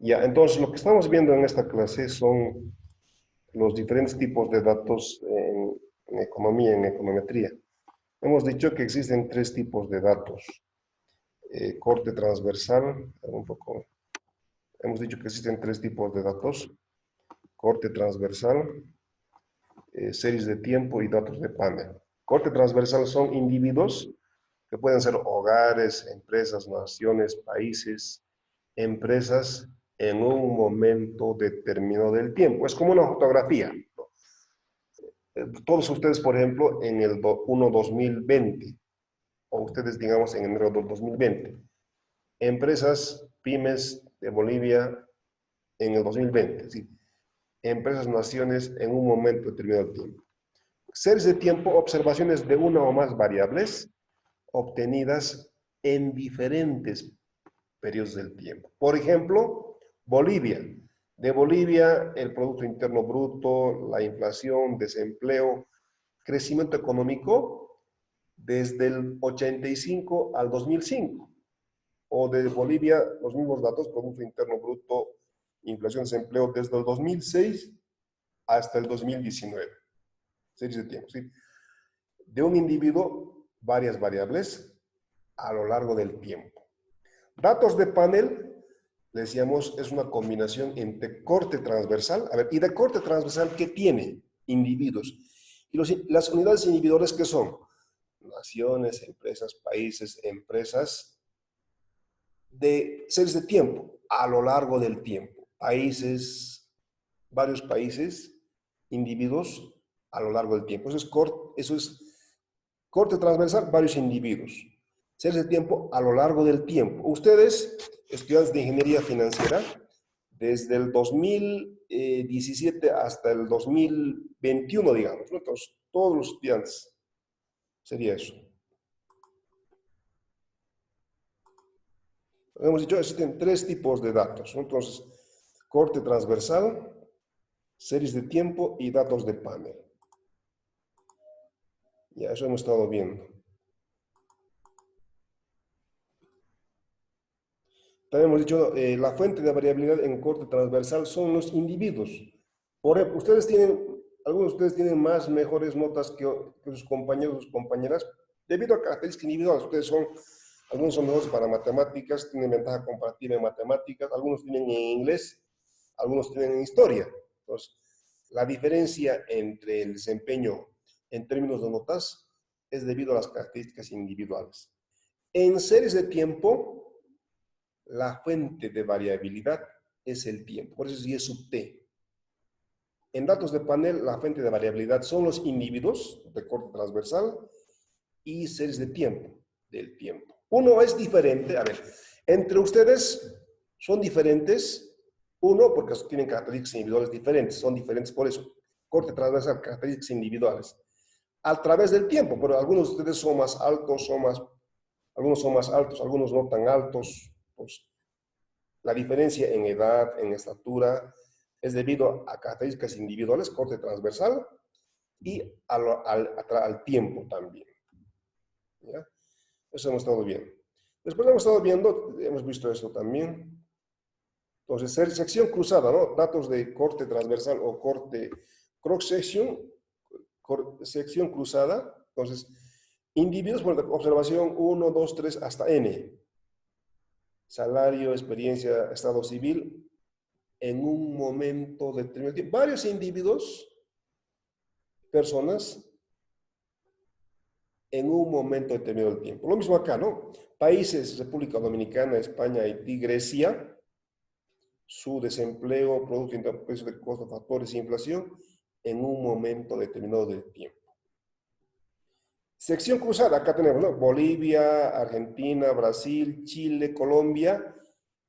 Ya, entonces lo que estamos viendo en esta clase son los diferentes tipos de datos en economía, en econometría. Hemos dicho que existen tres tipos de datos. Corte transversal, un poco. Hemos dicho que existen tres tipos de datos. Corte transversal, series de tiempo y datos de panel. Corte transversal son individuos que pueden ser hogares, empresas, naciones, países, empresas en un momento determinado del tiempo. Es como una fotografía. Todos ustedes, por ejemplo, en el 1-2020, o ustedes, digamos, en enero del 2020, empresas, pymes de Bolivia en el 2020, ¿sí? Empresas, naciones en un momento determinado del tiempo. Series de tiempo, observaciones de una o más variables obtenidas en diferentes periodos del tiempo. Por ejemplo, Bolivia. De Bolivia, el Producto Interno Bruto, la inflación, desempleo, crecimiento económico desde el 85 al 2005. O de Bolivia, los mismos datos, Producto Interno Bruto, inflación, desempleo, desde el 2006 hasta el 2019. Series de tiempo, ¿sí? De un individuo, varias variables a lo largo del tiempo. Datos de panel, decíamos, es una combinación entre corte transversal, a ver, y de corte transversal, ¿qué tiene? Individuos. Y las unidades individuales, ¿qué son? Naciones, empresas, países, empresas, de series de tiempo, a lo largo del tiempo. Países, varios países, individuos, a lo largo del tiempo. Eso es corte transversal, varios individuos. Series de tiempo a lo largo del tiempo. Ustedes, estudiantes de ingeniería financiera, desde el 2017 hasta el 2021, digamos, ¿no? Entonces, todos los estudiantes, sería eso. Hemos dicho, existen tres tipos de datos, ¿no? Entonces, corte transversal, series de tiempo y datos de panel. Ya, eso hemos estado viendo. También hemos dicho, la fuente de variabilidad en corte transversal son los individuos. Por ejemplo, algunos de ustedes tienen mejores notas que sus compañeros, sus compañeras, debido a características individuales. Algunos son mejores para matemáticas, tienen ventaja comparativa en matemáticas, algunos tienen en inglés, algunos tienen en historia. Entonces, la diferencia entre el desempeño en términos de notas es debido a las características individuales. En series de tiempo, la fuente de variabilidad es el tiempo, por eso sí es sub T. En datos de panel, la fuente de variabilidad son los individuos de corte transversal y series de tiempo del tiempo. Uno es diferente, a ver, entre ustedes son diferentes, uno porque tienen características individuales diferentes, son diferentes por eso. Corte transversal, características individuales. A través del tiempo, pero algunos de ustedes son más altos, algunos son más altos, algunos no tan altos, pues, la diferencia en edad, en estatura, es debido a características individuales, corte transversal, y al tiempo también. ¿Ya? Eso hemos estado viendo. Después hemos estado viendo, hemos visto esto también. Entonces, sección cruzada, ¿no? Datos de corte transversal o corte cross-section, sección cruzada. Entonces, individuos por observación 1, 2, 3 hasta N. Salario, experiencia, estado civil, en un momento determinado. Varios individuos, personas, en un momento determinado del tiempo. Lo mismo acá, ¿no? Países, República Dominicana, España, Haití, Grecia, su desempleo, Producto Interno Bruto, precio de costo, factores e inflación, en un momento determinado del tiempo. Sección cruzada, acá tenemos, ¿no? Bolivia, Argentina, Brasil, Chile, Colombia,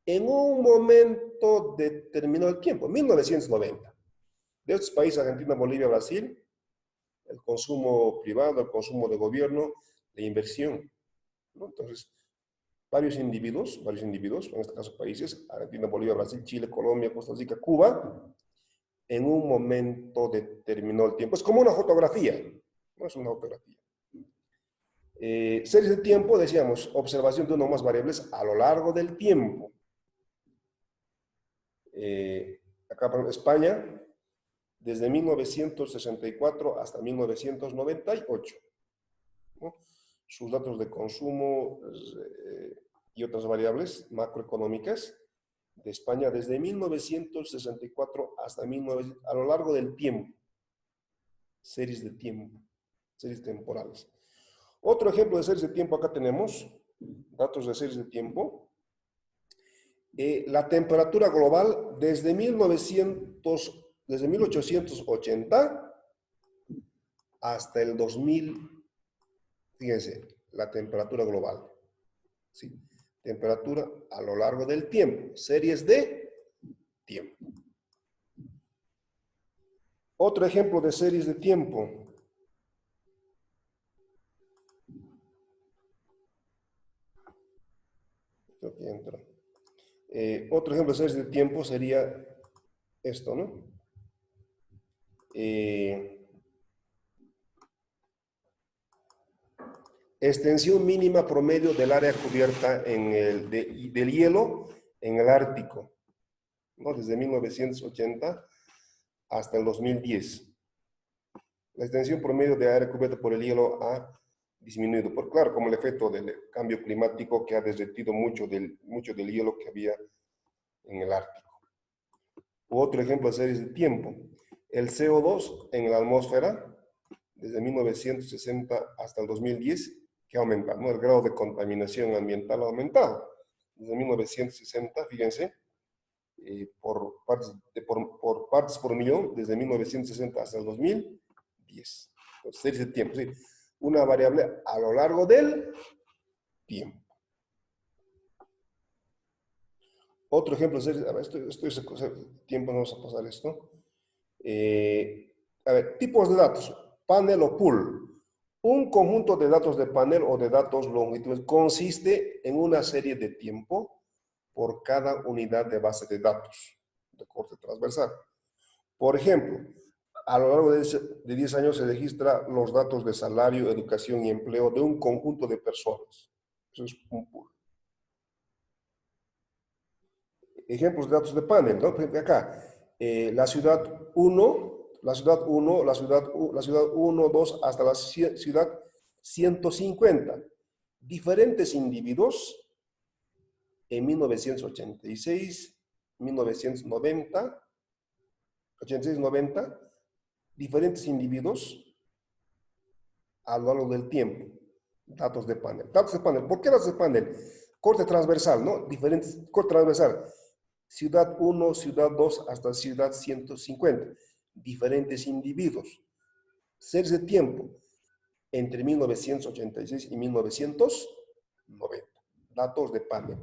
en un momento determinado del tiempo, 1990. De estos países, Argentina, Bolivia, Brasil, el consumo privado, el consumo de gobierno, la inversión, ¿no? Entonces, varios individuos, en este caso países, Argentina, Bolivia, Brasil, Chile, Colombia, Costa Rica, Cuba, en un momento determinado del tiempo. Es como una fotografía, no es una fotografía. Series de tiempo, decíamos, observación de una o más variables a lo largo del tiempo. Acá, por ejemplo, España, desde 1964 hasta 1998, ¿no? Sus datos de consumo y otras variables macroeconómicas de España desde 1964 hasta 1900, a lo largo del tiempo, series de tiempo, series temporales. Otro ejemplo de series de tiempo, acá tenemos datos de series de tiempo. La temperatura global desde 1880 hasta el 2000, fíjense, la temperatura global. ¿Sí? Temperatura a lo largo del tiempo, series de tiempo. Otro ejemplo de series de tiempo. Aquí entra. Otro ejemplo de series de tiempo sería esto, ¿no? Extensión mínima promedio del área cubierta del hielo en el Ártico, ¿no? Desde 1980 hasta el 2010. La extensión promedio de área cubierta por el hielo ha disminuido, por claro, como el efecto del cambio climático que ha derretido mucho del hielo que había en el Ártico. Otro ejemplo de series de tiempo, el CO2 en la atmósfera desde 1960 hasta el 2010, que ha aumentado, ¿no? El grado de contaminación ambiental ha aumentado. Desde 1960, fíjense, por partes por millón, desde 1960 hasta el 2010. Entonces, series de tiempo, ¿sí? Una variable a lo largo del tiempo. Otro ejemplo, a ver, tiempo, vamos a pasar esto. A ver, tipos de datos, panel o pool. Un conjunto de datos de panel o de datos longitudinales consiste en una serie de tiempo por cada unidad de base de datos de corte transversal. Por ejemplo, a lo largo de 10 años se registra los datos de salario, educación y empleo de un conjunto de personas. Eso es un pool. Ejemplos de datos de panel, ¿no? Por ejemplo, acá, la ciudad 1, la ciudad 1, la ciudad 1, 2, hasta la ciudad 150. Diferentes individuos en 1986, 1990, 86, 90, diferentes individuos a lo largo del tiempo. Datos de panel. Datos de panel. ¿Por qué datos de panel? Corte transversal, ¿no? Diferentes, corte transversal. Ciudad 1, ciudad 2, hasta ciudad 150. Diferentes individuos. Series de tiempo entre 1986 y 1990. Datos de panel.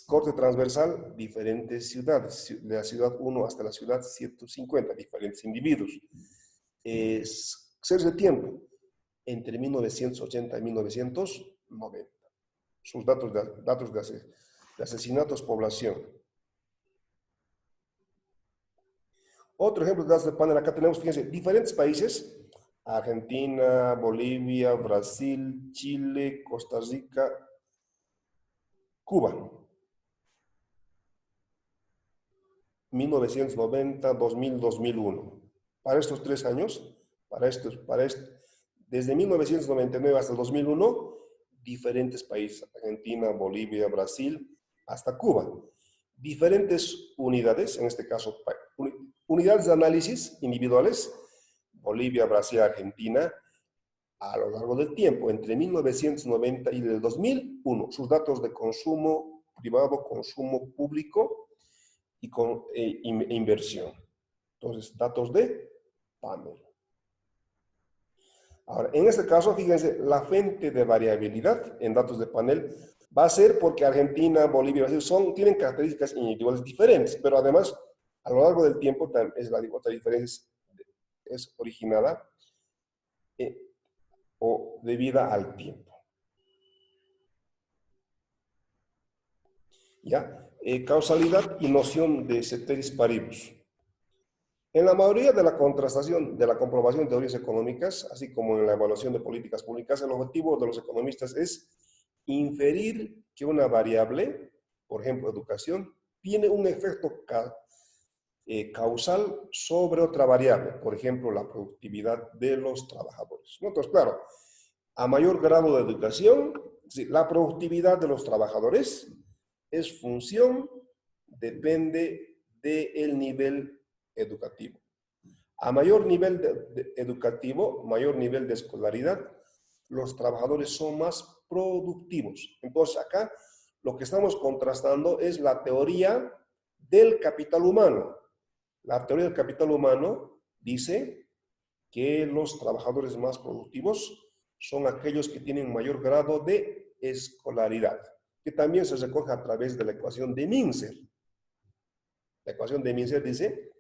Corte transversal, diferentes ciudades. De la ciudad 1 hasta la ciudad 150. Diferentes individuos. Series de tiempo entre 1980 y 1990. Sus datos de asesinatos, población. Otro ejemplo de datos de panel, acá tenemos, fíjense, diferentes países, Argentina, Bolivia, Brasil, Chile, Costa Rica, Cuba. 1990, 2000, 2001. Para estos 3 años, desde 1999 hasta el 2001, diferentes países, Argentina, Bolivia, Brasil, hasta Cuba. Diferentes unidades, en este caso, unidades de análisis individuales, Bolivia, Brasil, Argentina, a lo largo del tiempo, entre 1990 y el 2001, sus datos de consumo privado, consumo público y inversión. Entonces, datos de panel. Ahora, en este caso, fíjense, la fuente de variabilidad en datos de panel va a ser porque Argentina, Bolivia y Brasil tienen características individuales diferentes, pero además, a lo largo del tiempo, otra diferencia es originada o debida al tiempo. ¿Ya? Causalidad y noción de ceteris paribus. En la mayoría de la contrastación, de la comprobación de teorías económicas, así como en la evaluación de políticas públicas, el objetivo de los economistas es inferir que una variable, por ejemplo, educación, tiene un efecto causal sobre otra variable, por ejemplo, la productividad de los trabajadores, ¿no? Entonces, claro, a mayor grado de educación, sí, la productividad de los trabajadores es función, depende del nivel educativo. A mayor nivel educativo, mayor nivel de escolaridad, los trabajadores son más productivos. Entonces, acá lo que estamos contrastando es la teoría del capital humano. La teoría del capital humano dice que los trabajadores más productivos son aquellos que tienen mayor grado de escolaridad, que también se recoge a través de la ecuación de Mincer. La ecuación de Mincer dice: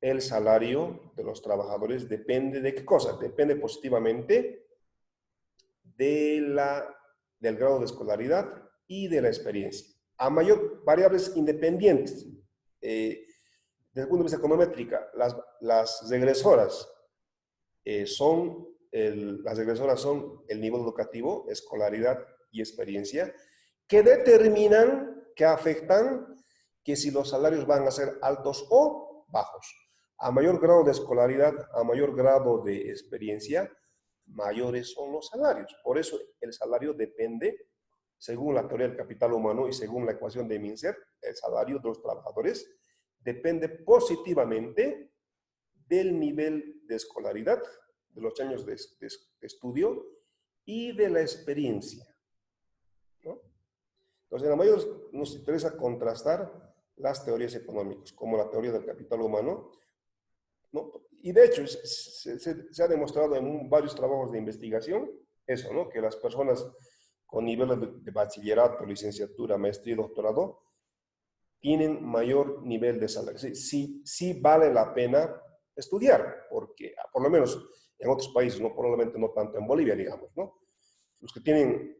el salario de los trabajadores depende de ¿qué cosa? Depende positivamente del grado de escolaridad y de la experiencia. A mayor variables independientes, desde el punto de vista econométrica, las regresoras son el nivel educativo, escolaridad y experiencia, que determinan, que afectan que si los salarios van a ser altos o bajos. A mayor grado de escolaridad, a mayor grado de experiencia, mayores son los salarios. Por eso el salario depende, según la teoría del capital humano y según la ecuación de Mincer, el salario de los trabajadores depende positivamente del nivel de escolaridad, de los años de estudio y de la experiencia, ¿no? Entonces, en la mayoría nos interesa contrastar las teorías económicas, como la teoría del capital humano, ¿no? Y de hecho, se ha demostrado en varios trabajos de investigación eso, ¿no? Que las personas con niveles de bachillerato, licenciatura, maestría y doctorado tienen mayor nivel de salario. Sí vale la pena estudiar, porque por lo menos en otros países, no, probablemente no tanto en Bolivia, digamos, ¿no? Los que tienen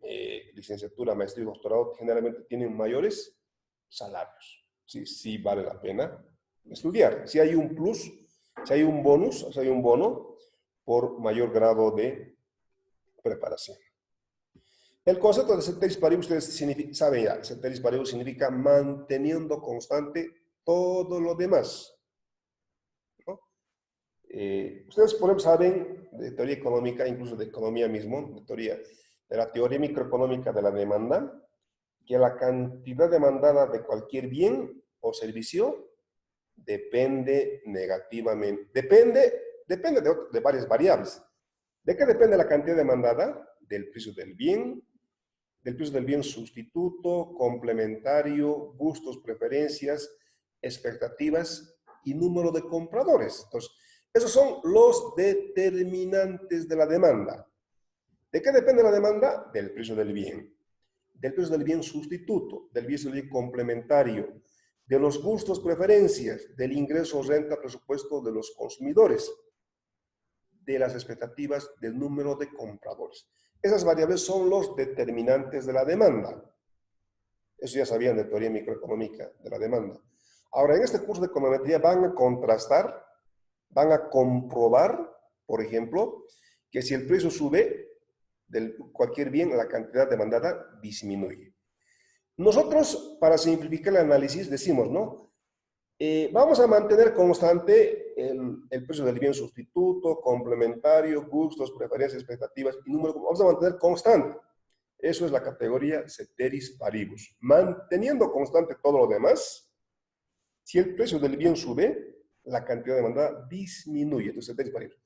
licenciatura, maestría y doctorado generalmente tienen mayores salarios. Sí vale la pena estudiar. Si hay un plus, si hay un bonus, si hay un bono por mayor grado de preparación. El concepto de ceteris paribus, ustedes saben ya, ceteris paribus significa manteniendo constante todo lo demás, ¿no? Ustedes, por ejemplo, saben de teoría económica, incluso de economía mismo, de la teoría microeconómica de la demanda, que la cantidad demandada de cualquier bien o servicio depende negativamente, depende de varias variables. ¿De qué depende la cantidad demandada? Del precio del bien sustituto, complementario, gustos, preferencias, expectativas y número de compradores. Entonces, esos son los determinantes de la demanda. ¿De qué depende la demanda? Del precio del bien. Del precio del bien sustituto, del bien complementario, de los gustos, preferencias, del ingreso, renta, presupuesto de los consumidores, de las expectativas del número de compradores. Esas variables son los determinantes de la demanda. Eso ya sabían de teoría microeconómica de la demanda. Ahora, en este curso de econometría van a contrastar, van a comprobar, por ejemplo, que si el precio sube de cualquier bien, la cantidad demandada disminuye. Nosotros, para simplificar el análisis, decimos, ¿no? Vamos a mantener constante el precio del bien sustituto, complementario, gustos, preferencias, expectativas y número. Vamos a mantener constante. Eso es la categoría ceteris paribus. Manteniendo constante todo lo demás, si el precio del bien sube, la cantidad demandada disminuye. Entonces, ceteris paribus.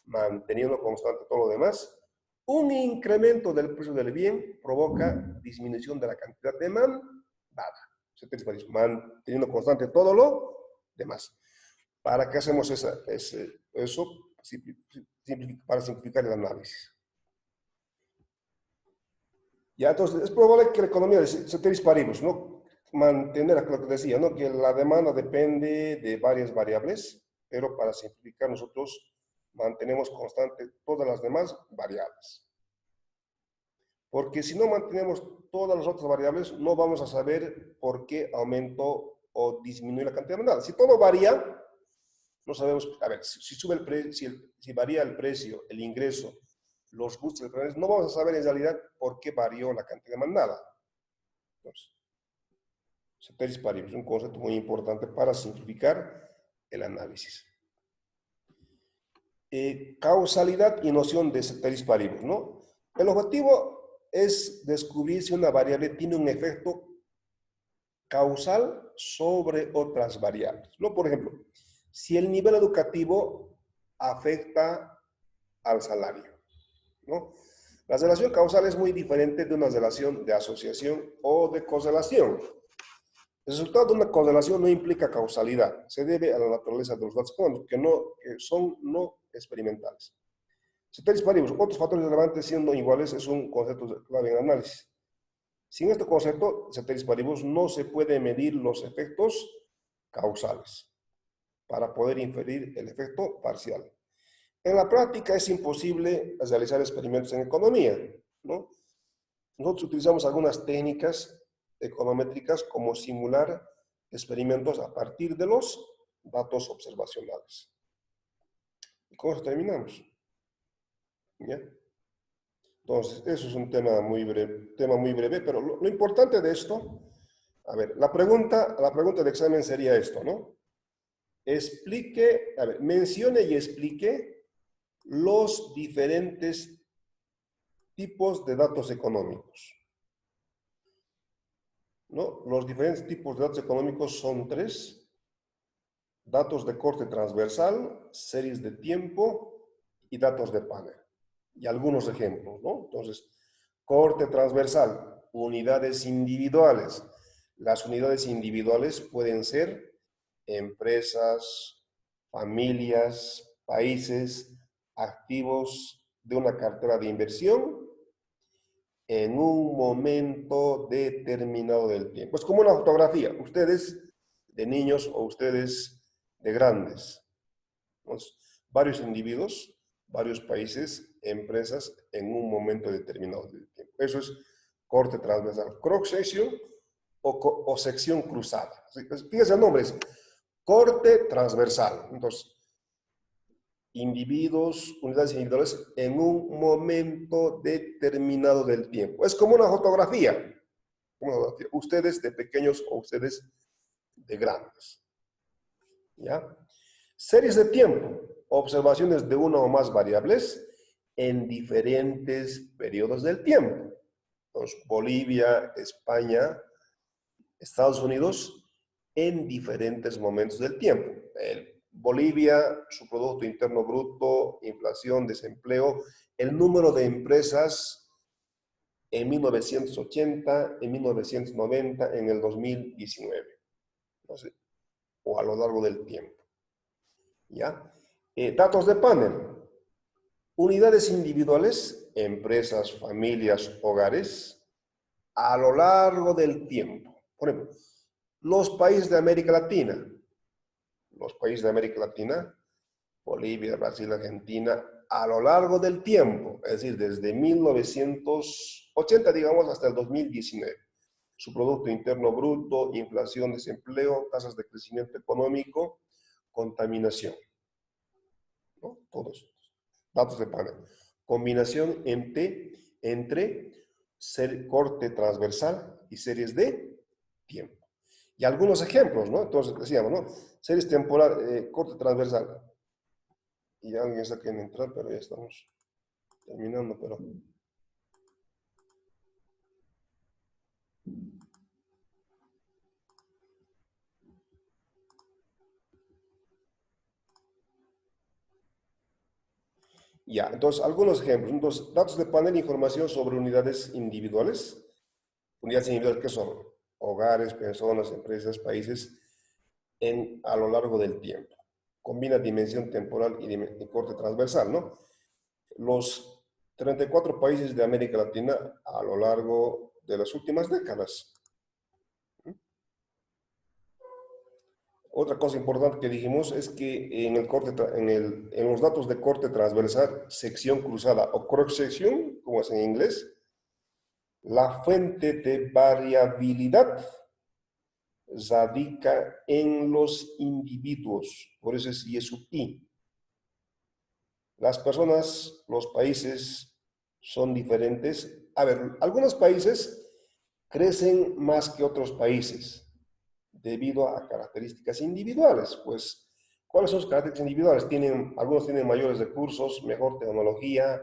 Manteniendo constante todo lo demás, un incremento del precio del bien provoca disminución de la cantidad demandada. Manteniendo constante todo lo demás. ¿Para qué hacemos eso? Para simplificar el análisis. Ya, entonces, es probable que la economía de ceteris paribus, ¿no? Mantener lo que decía, ¿no? Que la demanda depende de varias variables, pero para simplificar nosotros mantenemos constante todas las demás variables. Porque si no mantenemos todas las otras variables, no vamos a saber por qué aumentó o disminuye la cantidad demandada. Si todo varía, no sabemos, a ver, si sube el precio, si varía el precio, el ingreso, los gustos, no vamos a saber en realidad por qué varió la cantidad demandada. Entonces, Ceteris paribus, un concepto muy importante para simplificar el análisis. Causalidad y noción de ceteris paribus, ¿no? El objetivo es descubrir si una variable tiene un efecto causal sobre otras variables, ¿no? Por ejemplo, si el nivel educativo afecta al salario, ¿no? La relación causal es muy diferente de una relación de asociación o de correlación. El resultado de una correlación no implica causalidad, se debe a la naturaleza de los datos económicos, que son no experimentales. Ceteris paribus, otros factores relevantes siendo iguales, es un concepto clave en análisis. Sin este concepto, ceteris paribus, no se puede medir los efectos causales para poder inferir el efecto parcial. En la práctica es imposible realizar experimentos en economía, ¿no? Nosotros utilizamos algunas técnicas econométricas como simular experimentos a partir de los datos observacionales. Y con eso terminamos. ¿Ya? Entonces, eso es un tema muy breve, pero lo importante de esto, a ver, la pregunta del examen sería esto, ¿no? Mencione y explique los diferentes tipos de datos económicos, ¿no? Los diferentes tipos de datos económicos son 3. Datos de corte transversal, series de tiempo y datos de panel. Y algunos ejemplos, ¿no? Entonces, corte transversal, unidades individuales. Las unidades individuales pueden ser empresas, familias, países, activos de una cartera de inversión en un momento determinado del tiempo. Es como una fotografía. Ustedes de niños o ustedes de grandes. Entonces, varios individuos, varios países, empresas en un momento determinado del tiempo. Eso es corte transversal. Cross section o sección cruzada. Fíjense el nombre, es corte transversal. Entonces, individuos, unidades individuales en un momento determinado del tiempo. Es como una fotografía. Ustedes de pequeños o ustedes de grandes. ¿Ya? Series de tiempo, observaciones de una o más variables en diferentes periodos del tiempo. Entonces, Bolivia, España, Estados Unidos, en diferentes momentos del tiempo. Bolivia, su Producto Interno Bruto, inflación, desempleo, el número de empresas en 1980, en 1990, en el 2019. No sé, o a lo largo del tiempo. ¿Ya? Datos de panel. Unidades individuales, empresas, familias, hogares, a lo largo del tiempo. Por ejemplo, los países de América Latina. Los países de América Latina, Bolivia, Brasil, Argentina, a lo largo del tiempo, es decir, desde 1980, digamos, hasta el 2019. Su Producto Interno Bruto, inflación, desempleo, tasas de crecimiento económico, contaminación. ¿No? Todos datos de panel. Combinación entre corte transversal y series de tiempo. Y algunos ejemplos, ¿no? Entonces decíamos, ¿no? Series temporal, corte transversal. Y alguien está queriendo entrar, pero ya estamos terminando, pero... Ya, entonces, algunos ejemplos. Entonces, datos de panel, información sobre unidades individuales. Unidades individuales, ¿qué son? Hogares, personas, empresas, países, a lo largo del tiempo. Combina dimensión temporal y corte transversal, ¿no? Los 34 países de América Latina a lo largo de las últimas décadas. Otra cosa importante que dijimos es que en los datos de corte transversal, sección cruzada o cross section, como es en inglés, la fuente de variabilidad radica en los individuos, por eso es I sub I. Las personas, los países son diferentes. A ver, algunos países crecen más que otros países. debido a características individuales. Pues, ¿cuáles son sus características individuales? Algunos tienen mayores recursos, mejor tecnología,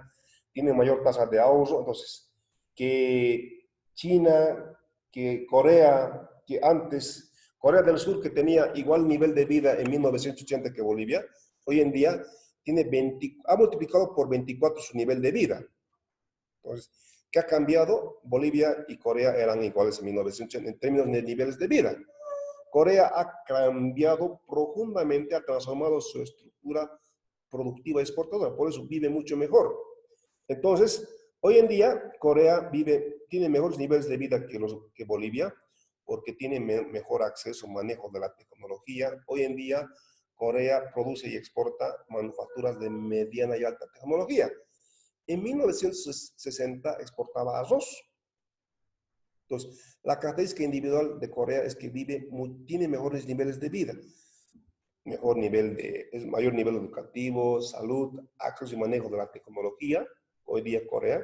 tienen mayor tasa de ahorro. Entonces, que China, que Corea, que antes, Corea del Sur, que tenía igual nivel de vida en 1980 que Bolivia, hoy en día ha multiplicado por 24 su nivel de vida. Entonces, ¿qué ha cambiado? Bolivia y Corea eran iguales en 1980 en términos de niveles de vida. Corea ha cambiado profundamente, ha transformado su estructura productiva exportadora, por eso vive mucho mejor. Entonces, hoy en día, Corea tiene mejores niveles de vida que Bolivia, porque tiene mejor acceso, manejo de la tecnología. Hoy en día, Corea produce y exporta manufacturas de mediana y alta tecnología. En 1960 exportaba arroz. Entonces, la característica individual de Corea es que tiene mejores niveles de vida, mayor nivel educativo, salud, acceso y manejo de la tecnología. Hoy día Corea.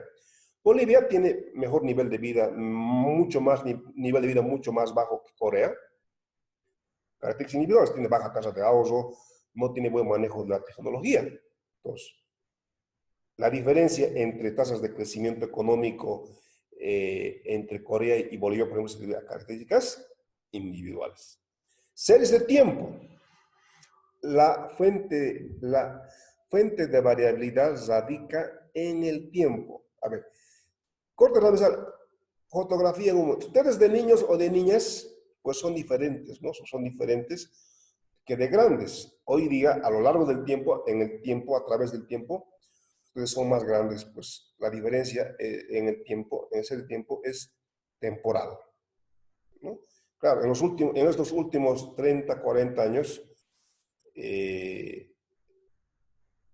Bolivia tiene mejor nivel de vida, nivel de vida mucho más bajo que Corea. Características individuales, tiene baja tasa de ahorro, no tiene buen manejo de la tecnología. Entonces, la diferencia entre tasas de crecimiento económico entre Corea y Bolivia, por ejemplo, se debe a características individuales. Series de tiempo. La fuente de variabilidad radica en el tiempo. A ver, corte transversal, fotografía en un... Ustedes de niños o de niñas, pues son diferentes, ¿no? Son diferentes que de grandes. Hoy día, a lo largo del tiempo, a través del tiempo, ustedes son más grandes, pues la diferencia en ese tiempo es temporal, ¿no? Claro, en estos últimos 30, 40 años,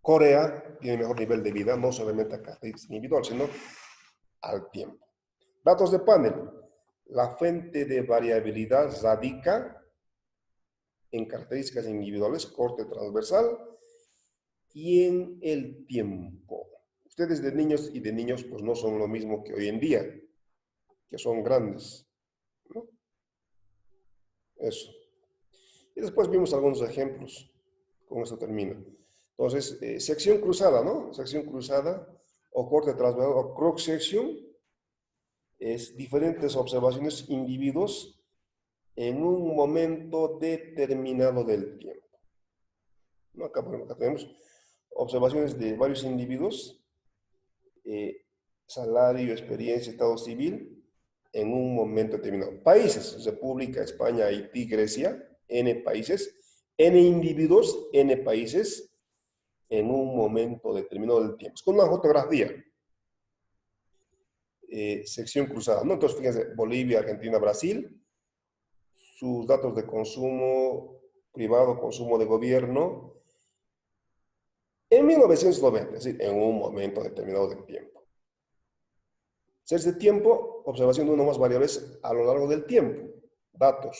Corea tiene mejor nivel de vida, no solamente a características individuales, sino al tiempo. Datos de panel. La fuente de variabilidad radica en características individuales, corte transversal, y en el tiempo. Ustedes de niños y de niños pues no son lo mismo que hoy en día, que son grandes, ¿no? Eso. Y después vimos algunos ejemplos. Con eso termino. Entonces, sección cruzada, ¿no? Sección cruzada o corte transversal o cross section es diferentes observaciones individuos en un momento determinado del tiempo. ¿No? Acá tenemos observaciones de varios individuos, salario, experiencia, estado civil, en un momento determinado. Países, República, España, Haití, Grecia, N países, N individuos, N países, en un momento determinado del tiempo. Es con una fotografía. Sección cruzada, ¿no? Entonces, fíjense, Bolivia, Argentina, Brasil, sus datos de consumo privado, consumo de gobierno, en 1990, es decir, en un momento determinado del tiempo. Series de tiempo, observación de uno más variables a lo largo del tiempo. Datos.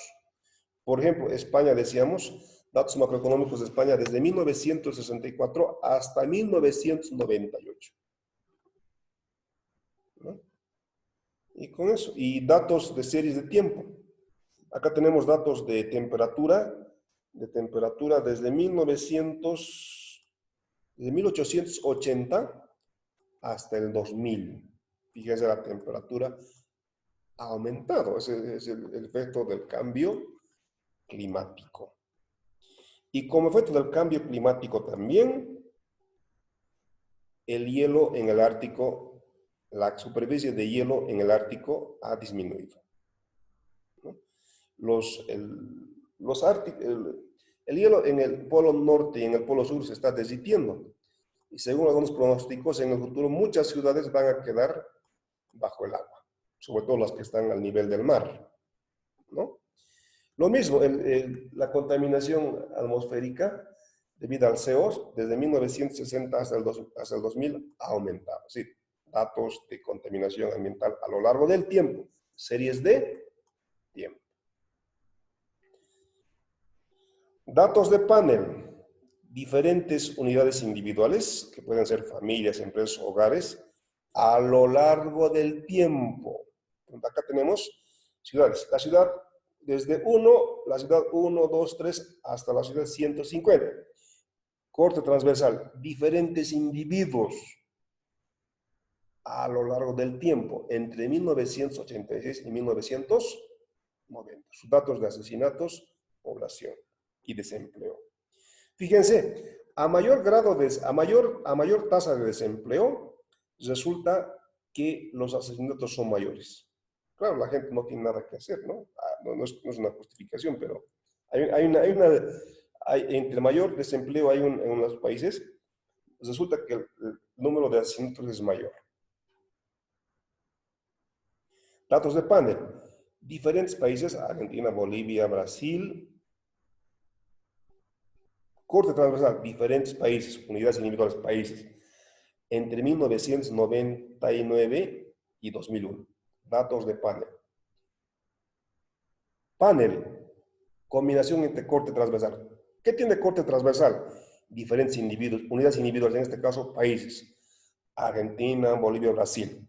Por ejemplo, España, decíamos, datos macroeconómicos de España desde 1964 hasta 1998. ¿No? Y con eso, y datos de series de tiempo. Acá tenemos datos de temperatura desde 1880 hasta el 2000. Fíjense, la temperatura ha aumentado. Ese es el efecto del cambio climático. Y como efecto del cambio climático también, el hielo en el Ártico, la superficie de hielo en el Ártico ha disminuido, ¿no? El hielo en el polo norte y en el polo sur se está derritiendo. Y según algunos pronósticos, en el futuro muchas ciudades van a quedar bajo el agua, sobre todo las que están al nivel del mar, ¿no? Lo mismo, la contaminación atmosférica debido al CO, desde 1960 hasta el 2000 ha aumentado. Es decir, datos de contaminación ambiental a lo largo del tiempo, series de tiempo. Datos de panel, diferentes unidades individuales, que pueden ser familias, empresas, hogares, a lo largo del tiempo. Acá tenemos ciudades. La ciudad desde 1, la ciudad 1, 2, 3, hasta la ciudad 150. Corte transversal, diferentes individuos a lo largo del tiempo, entre 1986 y 1990. Sus datos de asesinatos, población y desempleo. Fíjense, a mayor tasa de desempleo, resulta que los asesinatos son mayores. Claro, la gente no tiene nada que hacer, ¿no? No es una justificación, pero entre mayor desempleo hay en los países, resulta que el número de asesinatos es mayor. Datos de panel. Diferentes países, Argentina, Bolivia, Brasil. Corte transversal, diferentes países, unidades individuales, países, entre 1999 y 2001. Datos de panel. Panel, combinación entre corte transversal. ¿Qué tiene corte transversal? Diferentes individuos, unidades individuales, en este caso países. Argentina, Bolivia, Brasil.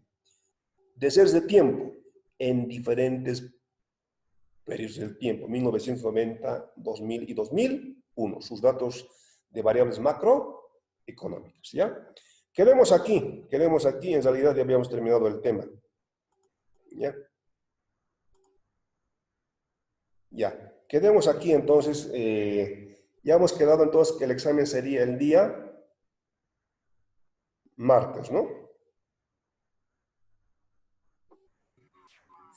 Deseos de tiempo en diferentes periodos del tiempo, 1990, 2000 y 2001. Sus datos de variables macroeconómicas, ¿ya? Quedemos aquí, en realidad ya habíamos terminado el tema. ¿Ya? Ya, quedemos aquí entonces, ya hemos quedado entonces que el examen sería el día martes, ¿no?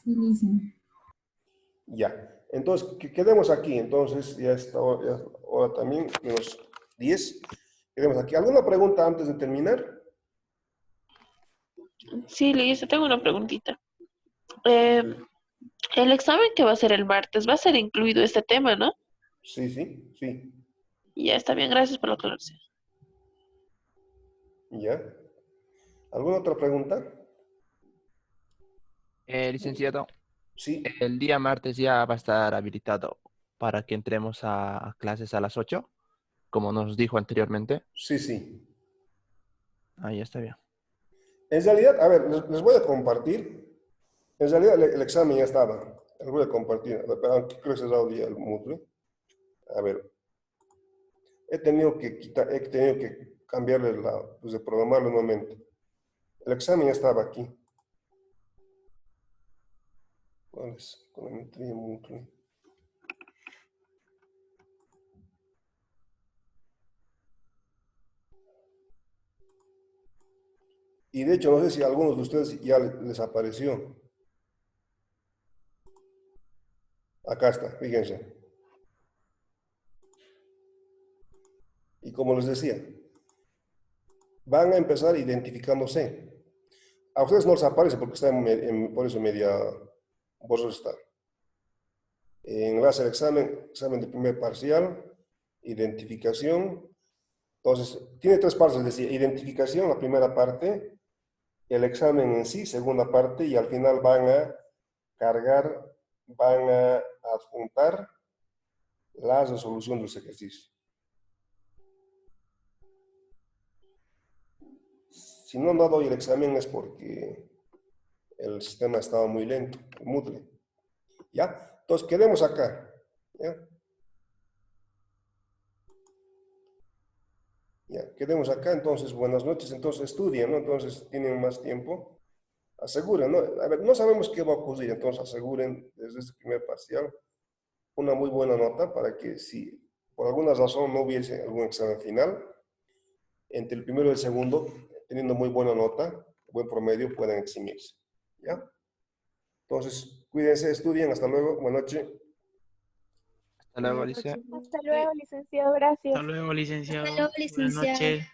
Sí, listo. Ya, entonces quedemos aquí, entonces ya está ahora también, unos 10, quedemos aquí. ¿Alguna pregunta antes de terminar? Sí, listo, tengo una preguntita. Eh, el examen que va a ser el martes va a ser incluido este tema, ¿no? Sí, sí, sí, Ya está bien, gracias por la aclaración. ya. ¿Alguna otra pregunta? Licenciado, Sí, el día martes ya va a estar habilitado para que entremos a clases a las 8, como nos dijo anteriormente. sí, sí. Ahí está bien. En realidad, a ver, les voy a compartir. En realidad el examen ya estaba. Les voy a compartir. Pero creo que he cerrado ya el Moodle. A ver, he tenido que cambiarle pues de programarlo nuevamente. El examen ya estaba aquí. ¿Cuál es? Econometría Moodle. Y de hecho, no sé si a algunos de ustedes ya les apareció. Acá está, fíjense. Y como les decía, van a empezar identificándose. A ustedes no les aparece porque está por eso media borroso está. Enlace al examen de primer parcial, identificación. Entonces, tiene tres partes, es decir, identificación, la primera parte, el examen en sí, segunda parte, y al final van a cargar, van a adjuntar la resolución de los ejercicios. Si no han dado hoy el examen es porque el sistema estaba muy lento, el Moodle. ¿Ya? Entonces, quedemos acá. ¿Ya? Ya, quedemos acá. Entonces, buenas noches. Entonces, estudien, ¿no? Entonces, tienen más tiempo. Aseguren, ¿no? A ver, no sabemos qué va a ocurrir, entonces aseguren desde este primer parcial una muy buena nota para que si por alguna razón no hubiese algún examen final, entre el primero y el segundo, teniendo muy buena nota, buen promedio, puedan eximirse. ¿Ya? Entonces, cuídense, estudien. Hasta luego. Buenas noches. Hasta luego, Alicia. Hasta luego, licenciado. Gracias. Hasta luego, licenciado. Hasta luego, Buenas licenciado. noches.